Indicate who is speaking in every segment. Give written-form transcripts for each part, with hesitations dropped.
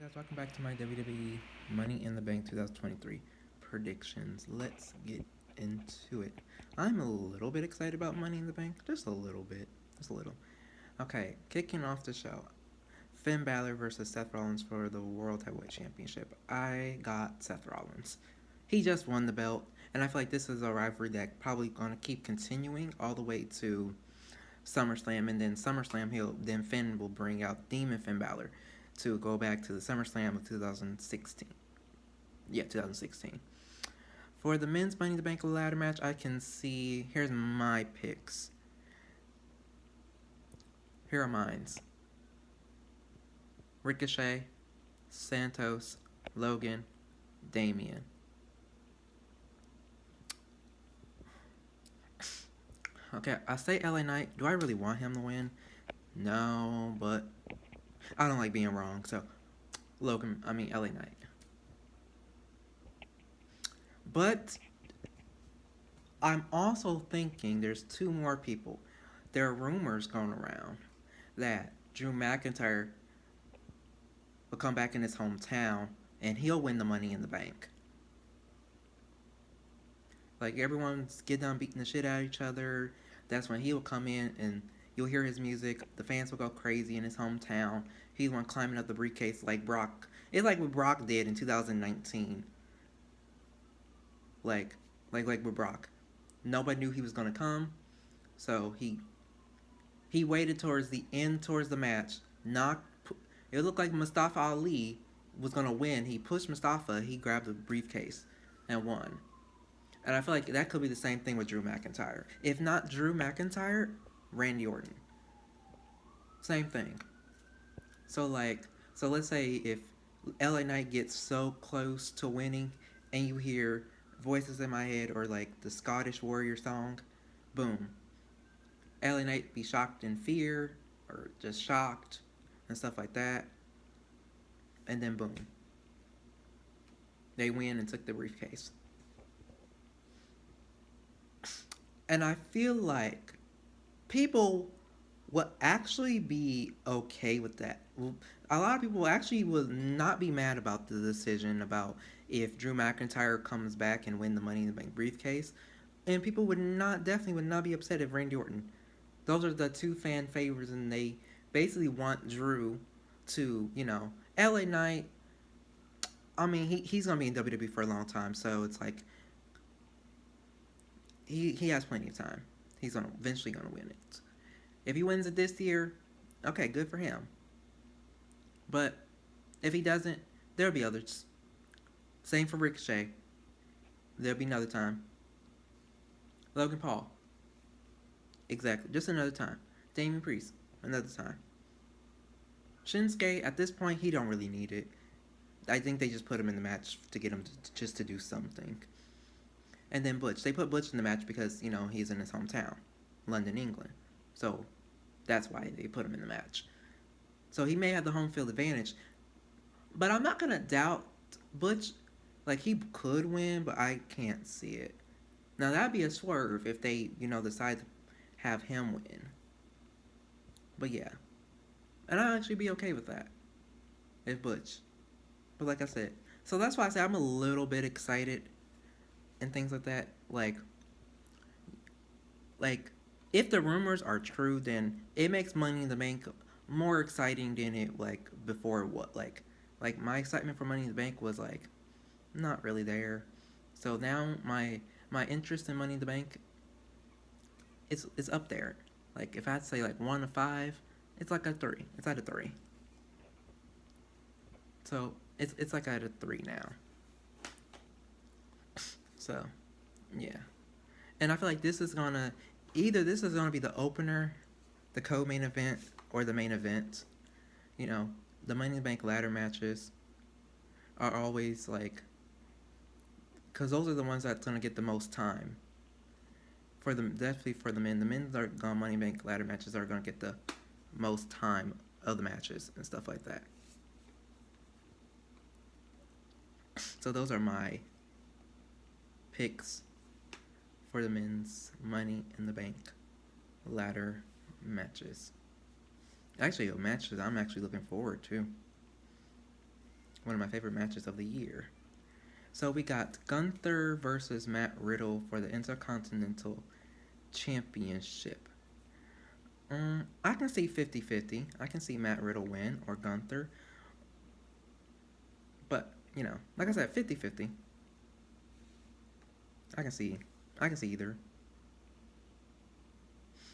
Speaker 1: guys, welcome back to my WWE Money in the Bank 2023 predictions. Let's get into it. I'm a little bit excited about Money in the Bank, just a little bit, just a little. Okay, kicking off the show, Finn Balor versus Seth Rollins for the World Heavyweight Championship. I got Seth Rollins. He just won the belt, and I feel like this is a rivalry that probably gonna keep continuing all the way to SummerSlam, and then SummerSlam, Finn will bring out Demon Finn Balor to go back to the SummerSlam of 2016. Yeah, 2016. For the men's Money in the Bank ladder match, I can see. Here's my picks. Here are mine's: Ricochet, Santos, Logan, Damian. Okay, I say LA Knight. Do I really want him to win? No, but I don't like being wrong. So LA Knight. But I'm also thinking there's two more people. There are rumors going around that Drew McIntyre will come back in his hometown and he'll win the Money in the Bank. Like, everyone's getting done beating the shit out of each other. That's when he'll come in and you'll hear his music. The fans will go crazy in his hometown. He's one climbing up the briefcase like Brock. It's like what Brock did in 2019. Like, like with Brock. Nobody knew he was gonna come, so he waited towards the end, towards the match. It looked like Mustafa Ali was gonna win. He pushed Mustafa. He grabbed the briefcase and won. And I feel like that could be the same thing with Drew McIntyre. If not Drew McIntyre, Randy Orton. Same thing. So let's say if LA Knight gets so close to winning and you hear Voices in My Head or like the Scottish Warrior song, boom. LA Knight be shocked in fear or just shocked and stuff like that. And then boom. They win and took the briefcase. And I feel like people would actually be okay with that. A lot of people actually would not be mad about the decision about if Drew McIntyre comes back and win the Money in the Bank briefcase. And people definitely would not be upset if Randy Orton. Those are the two fan favorites, and they basically want Drew to, LA Knight. I mean, he's gonna be in WWE for a long time, so it's like he has plenty of time. He's eventually gonna win it. If he wins it this year, okay, good for him. But if he doesn't, there'll be others. Same for Ricochet. There'll be another time. Logan Paul. Exactly. Just another time. Damian Priest. Another time. Shinsuke, at this point, he don't really need it. I think they just put him in the match to get him just to do something. And then Butch. They put Butch in the match because, he's in his hometown, London, England. So that's why they put him in the match. So he may have the home field advantage. But I'm not going to doubt Butch. Like, he could win, but I can't see it. Now, that'd be a swerve if they, decide to have him win. But yeah. And I'd actually be okay with that. If Butch. But like I said. So that's why I say I'm a little bit excited and things like that. Like if the rumors are true, then it makes Money in the Bank more exciting than it before. What like my excitement for Money in the Bank was not really there. So now my interest in Money in the Bank, it's up there. Like if I had to say 1 to 5, it's like a 3. It's at a 3. So it's like at a 3 now. So yeah. And I feel like this is gonna be the opener, the co-main event, or the main event. The Money in the Bank ladder matches are always because those are the ones that's gonna get the most time. Definitely for the men. The men's Money in the Bank ladder matches are gonna get the most time of the matches and stuff like that. So those are my picks for the men's Money in the Bank ladder matches. Actually, matches I'm actually looking forward to. One of my favorite matches of the year. So we got Gunther versus Matt Riddle for the Intercontinental Championship. I can see 50-50. I can see Matt Riddle win or Gunther. But, like I said, 50-50. I can see either.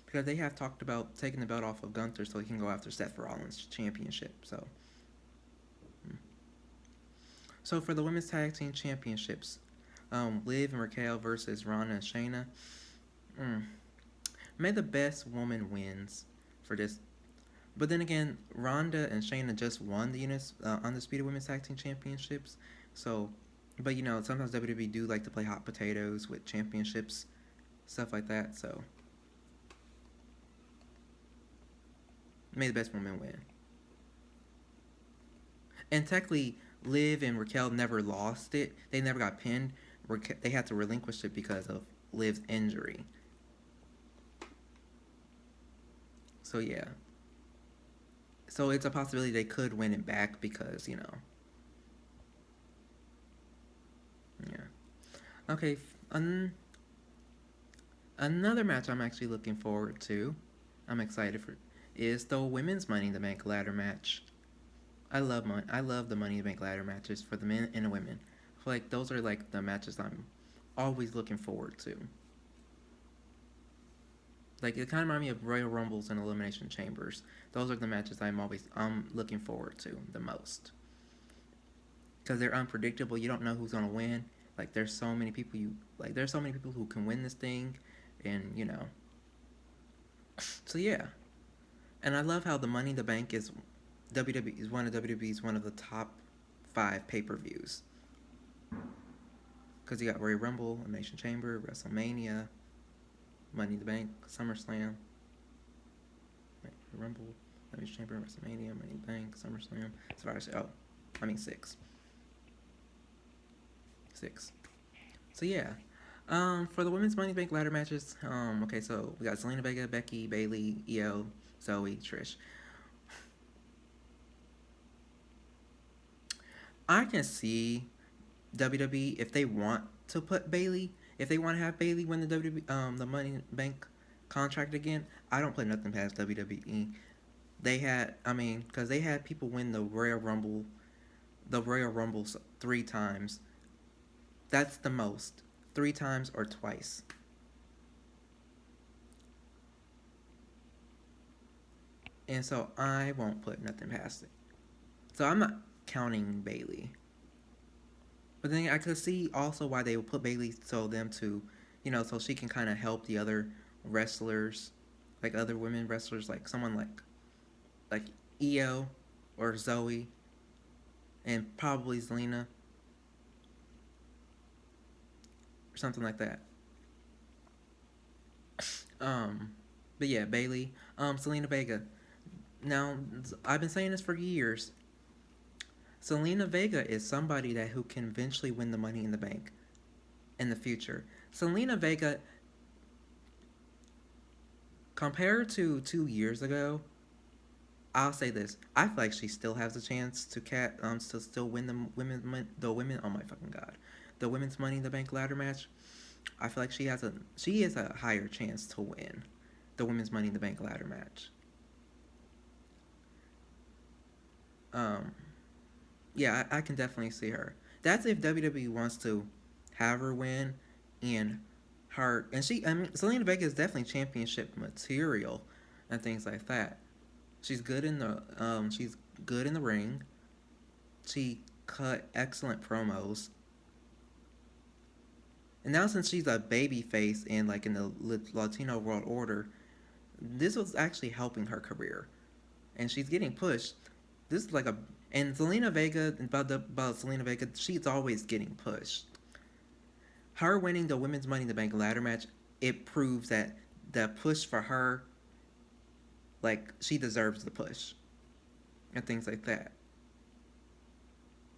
Speaker 1: Because they have talked about taking the belt off of Gunther so he can go after Seth Rollins' championship. So for the women's tag team championships, Liv and Raquel versus Ronda and Shayna. May the best woman wins for this. But then again, Ronda and Shayna just won the Undisputed Women's Tag Team Championships. So, but sometimes WWE do like to play hot potatoes with championships, stuff like that. So, may the best woman win. And technically, Liv and Raquel never lost it. They never got pinned. They had to relinquish it because of Liv's injury. So, yeah. So, it's a possibility they could win it back because, Yeah. Okay. Another match I'm actually looking forward to, I'm excited for, is the women's Money in the Bank ladder match. I love the Money in the Bank ladder matches for the men and the women. I feel like those are like the matches I'm always looking forward to. Like, it kind of reminds me of Royal Rumbles and Elimination Chambers. Those are the matches I'm looking forward to the most. Because they're unpredictable. You don't know who's gonna win. Like, there's so many people who can win this thing, and So yeah, and I love how the Money in the Bank is one of the top 5 pay-per-views. Because you got Royal Rumble, Elimination Chamber, WrestleMania, Money in the Bank, SummerSlam, Rumble, Elimination Chamber, WrestleMania, Money in the Bank, SummerSlam. As far as 6. So yeah, for the women's Money in the Bank ladder matches, okay, so we got Zelina Vega, Becky, Bayley, Io, Zoe, Trish. I can see WWE if they want to put Bayley, if they want to have Bayley win the the Money in the Bank contract again. I don't put nothing past WWE. Because they had people win the Royal Rumbles 3 times. That's the most. 3 times or twice. And so I won't put nothing past it. So I'm not counting Bayley. But then I could see also why they would put Bayley so she can kind of help the other wrestlers, like other women wrestlers, like someone like Io or Zoe, and probably Zelina, or something like that. But yeah, Bayley, Zelina Vega. Now, I've been saying this for years. Zelina Vega is somebody who can eventually win the Money in the Bank in the future. Zelina Vega, compared to 2 years ago, I'll say this: I feel like she still has a chance to still win the women. Oh my fucking god, the women's Money in the Bank ladder match. I feel like she has a higher chance to win the women's Money in the Bank ladder match. Yeah, I can definitely see her. That's if WWE wants to have her win, and Zelina Vega is definitely championship material and things like that. She's good in the ring. She cut excellent promos. And now since she's a baby face and like in the Latino World Order, this was actually helping her career. And she's getting pushed. This is like and Zelina Vega, about Zelina Vega, she's always getting pushed. Her winning the women's Money in the Bank ladder match, it proves that the push for her, like, she deserves the push. And things like that.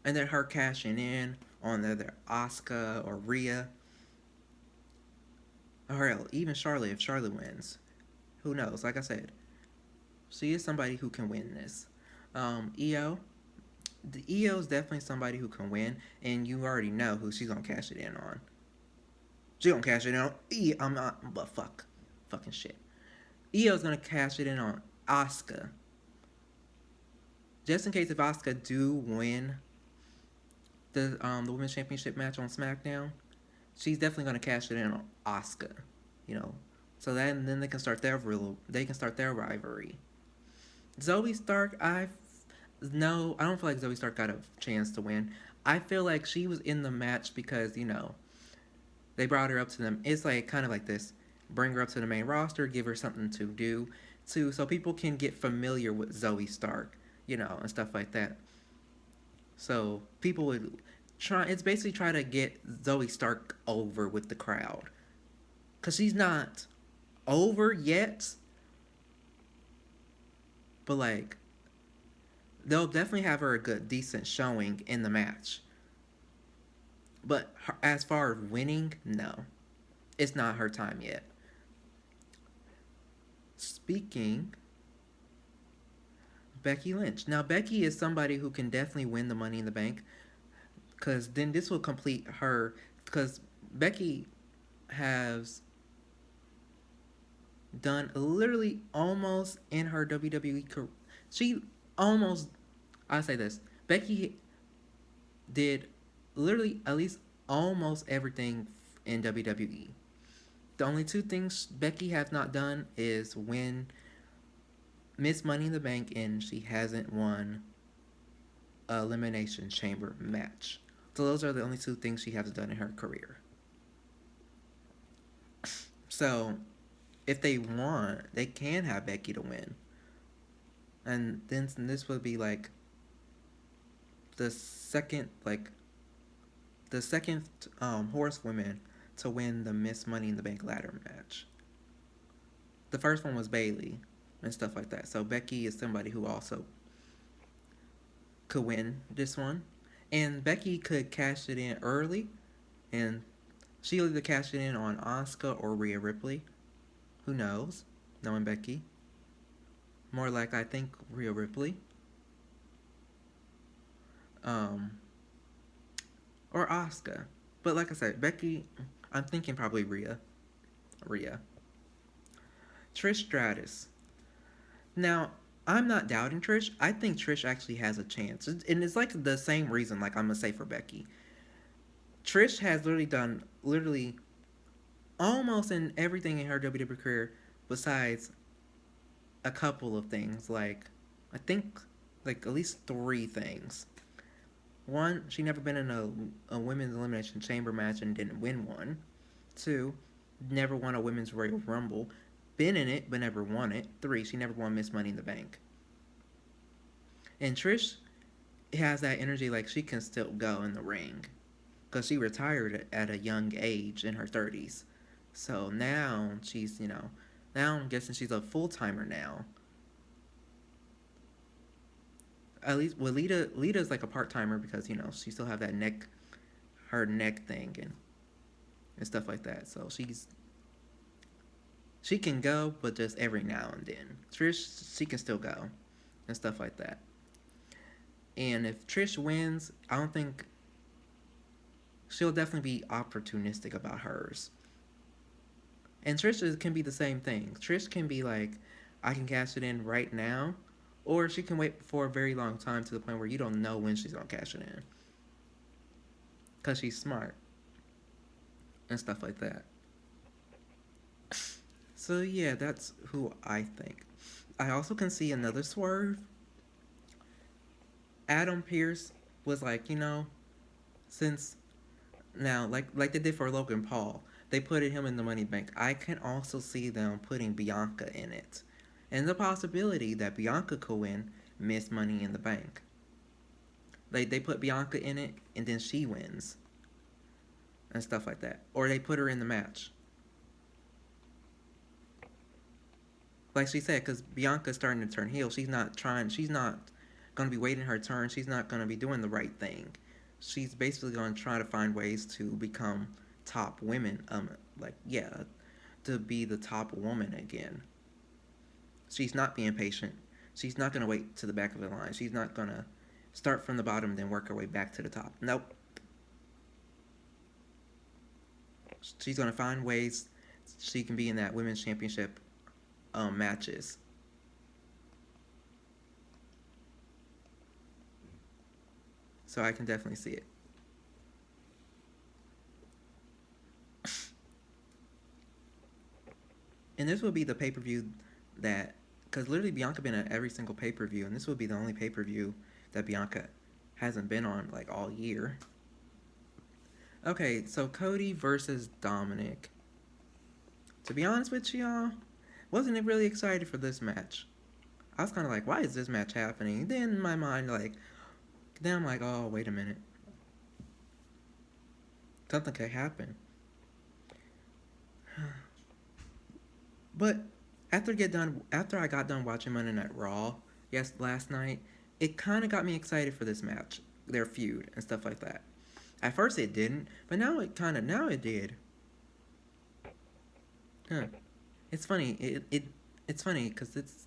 Speaker 1: And then her cashing in on either Asuka or Rhea. Or hell, even Charlotte, if Charlotte wins. Who knows? Like I said, she is somebody who can win this. Io, the Io is definitely somebody who can win, and you already know who she's gonna cash it in on. She gonna cash it in on I'm not, but fucking shit. Io's gonna cash it in on Asuka, just in case if Asuka do win the women's championship match on SmackDown, she's definitely gonna cash it in on Asuka. You know, so then they can start their rivalry. Zoe Stark, I don't feel like Zoe Stark got a chance to win. I feel like she was in the match because they brought her up to them. It's like kind of like this: bring her up to the main roster, give her something to do, so people can get familiar with Zoe Stark, and stuff like that. So people would try. It's basically try to get Zoe Stark over with the crowd, cause she's not over yet, but like they'll definitely have her a good, decent showing in the match. But as far as winning, no, it's not her time yet. Speaking, Becky Lynch. Now Becky is somebody who can definitely win the Money in the Bank, because then this will complete her. Because Becky has done literally almost in her WWE career. She almost, I say this, Becky did literally at least almost everything in WWE. The only two things Becky has not done is win Miss Money in the Bank, and she hasn't won a Elimination Chamber match. So those are the only two things she has done in her career. So if they want, they can have Becky to win. And then this would be like the second like the second horsewoman to win the Miss Money in the Bank ladder match. The first one was Bayley and stuff like that. So Becky is somebody who also could win this one. And Becky could cash it in early, and she'll either cash it in on Asuka or Rhea Ripley. Who knows? Knowing Becky. More like, I think, Rhea Ripley. Or Asuka. But like I said, Becky, I'm thinking probably Rhea. Trish Stratus. Now, I'm not doubting Trish. I think Trish actually has a chance. And it's like the same reason, like I'm going to say for Becky. Trish has literally done almost in everything in her WWE career besides a couple of things. Like, I think, like, at least 3 things. One, she never been in a women's elimination chamber match and didn't win one. 2, never won a women's Royal Rumble. Been in it, but never won it. 3, she never won Miss Money in the Bank. And Trish has that energy, like she can still go in the ring. Because she retired at a young age in her 30s. So now she's, now I'm guessing she's a full-timer now. At least, well, Lita's like a part-timer because, she still have that her neck thing and stuff like that. So she can go, but just every now and then. Trish, she can still go and stuff like that. And if Trish wins, I don't think she'll definitely be opportunistic about hers. And Trish can be the same thing. Trish can be like, I can cash it in right now, or she can wait for a very long time to the point where you don't know when she's going to cash it in. Because she's smart. And stuff like that. So yeah, that's who I think. I also can see another swerve. Adam Pearce was like, since now, like they did for Logan Paul, they put him in the Money Bank. I can also see them putting Bianca in it. And the possibility that Bianca could win Miss Money in the Bank. Like, they put Bianca in it, and then she wins. And stuff like that. Or they put her in the match. Like she said, because Bianca's starting to turn heel. She's not going to be waiting her turn. She's not going to be doing the right thing. She's basically going to try to find ways to become top women. To be the top woman again. She's not being patient. She's not going to wait to the back of the line. start from the bottom, then work her way back to the top. Nope. She's gonna find ways she can be in that women's championship matches. So I can definitely see it. And this will be the pay-per-view that, because literally Bianca been at every single pay-per-view, and this will be the only pay-per-view that Bianca hasn't been on like all year. Okay, so Cody versus Dominic. To be honest with y'all, wasn't really excited for this match. I was kind of like, why is this match happening? Then in my mind, then I'm like, oh, wait a minute. Something could happen. But after I got done watching Monday Night Raw, last night, it kind of got me excited for this match, their feud and stuff like that. At first it didn't, but now it did. Huh. It's funny. It's funny because this